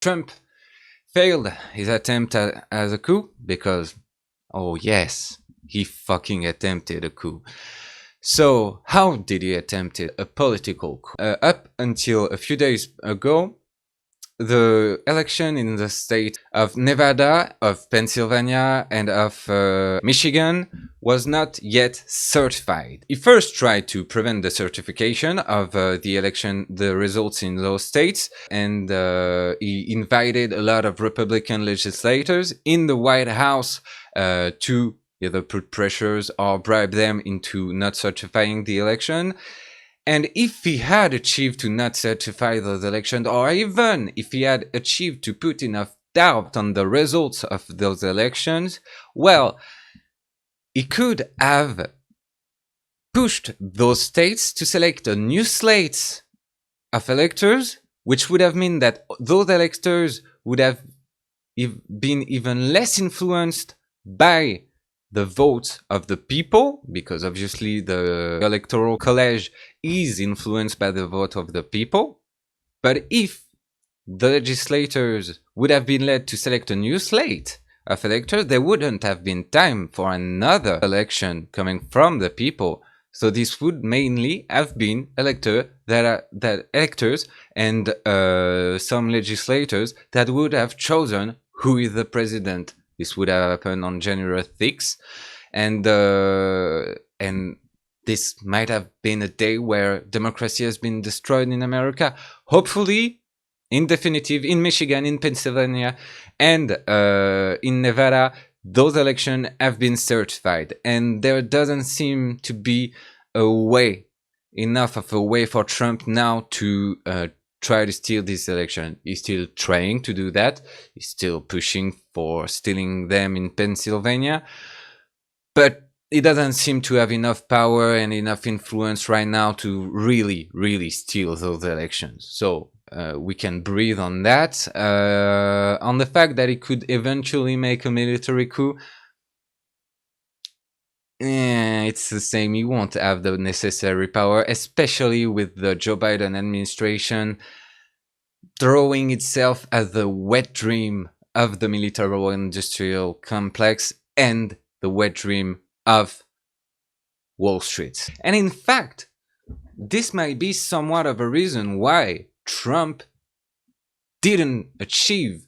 Trump failed his attempt as a coup because, oh yes, he fucking attempted a coup. So how did he attempt it? A political coup. Up until a few days ago, the election in the state of Nevada, of Pennsylvania, and of Michigan was not yet certified. He first tried to prevent the certification of the election, the results in those states, and he invited a lot of Republican legislators in the White House to either put pressures or bribe them into not certifying the election. And if he had achieved to not certify those elections, or even if he had achieved to put enough doubt on the results of those elections, well, he could have pushed those states to select a new slate of electors, which would have meant that those electors would have been even less influenced by the vote of the people, because obviously the electoral college is influenced by the vote of the people. But if the legislators would have been led to select a new slate of electors, there wouldn't have been time for another election coming from the people. So this would mainly have been electors and some legislators that would have chosen who is the president. This would have happened on January 6th, and this might have been a day where democracy has been destroyed in America. Hopefully, in definitive, in Michigan, in Pennsylvania, and in Nevada, those elections have been certified, and there doesn't seem to be enough of a way for Trump now to try to steal this election. He's still trying to do that. He's still pushing for stealing them in Pennsylvania. But he doesn't seem to have enough power and enough influence right now to really, really steal those elections. So we can breathe on that. On the fact that he could eventually make a military coup, it's the same. He won't have the necessary power, especially with the Joe Biden administration throwing itself as the wet dream of the military-industrial complex and the wet dream of Wall Street. And in fact, this might be somewhat of a reason why Trump didn't achieve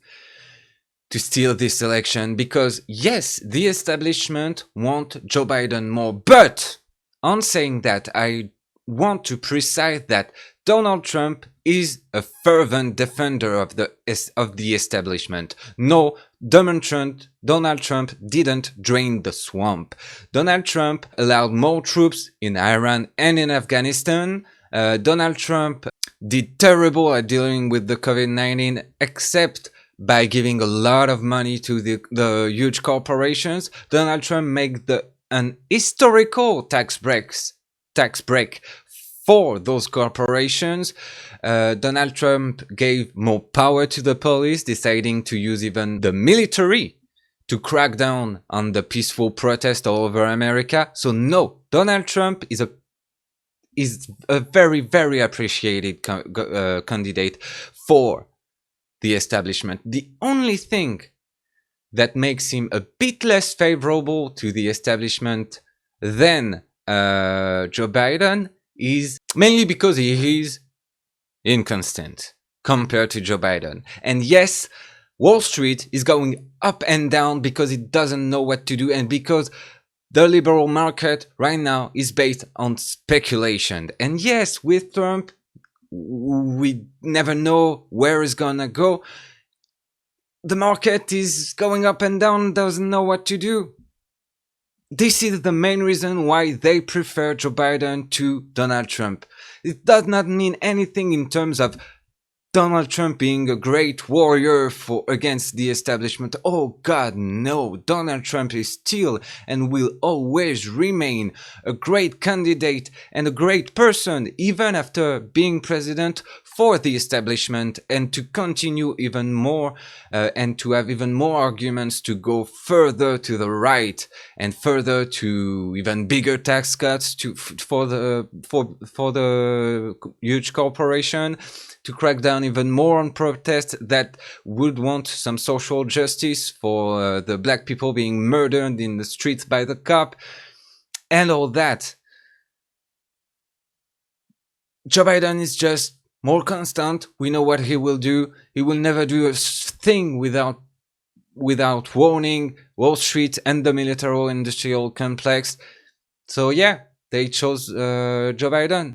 to steal this election, because yes, the establishment want Joe Biden more, but on saying that, I want to precise that Donald Trump is a fervent defender of the establishment. No, Donald Trump didn't drain the swamp. Donald Trump allowed more troops in Iran and in Afghanistan. Donald Trump did terrible at dealing with the COVID-19, except by giving a lot of money to the huge corporations. Donald Trump made an historical tax break for those corporations. Donald Trump gave more power to the police, deciding to use even the military to crack down on the peaceful protest all over America. So no, Donald Trump is a very, very appreciated candidate for the establishment. The only thing that makes him a bit less favorable to the establishment than Joe Biden is mainly because he is inconstant compared to Joe Biden. And yes, Wall Street is going up and down because it doesn't know what to do, and because the liberal market right now is based on speculation. And yes, with Trump, we never know where it's gonna go. The market is going up and down, doesn't know what to do. This is the main reason why they prefer Joe Biden to Donald Trump. It does not mean anything in terms of Donald Trump being a great warrior against the establishment. Oh God, no. Donald Trump is still and will always remain a great candidate and a great person, even after being president for the establishment and to continue even more and to have even more arguments to go further to the right and further to even bigger tax cuts for the huge corporation, to crack down even more on protests that would want some social justice for the black people being murdered in the streets by the cop and all that. Joe Biden is just more constant. We know what he will do. He will never do a thing without warning Wall Street and the military industrial complex. So yeah, they chose Joe Biden.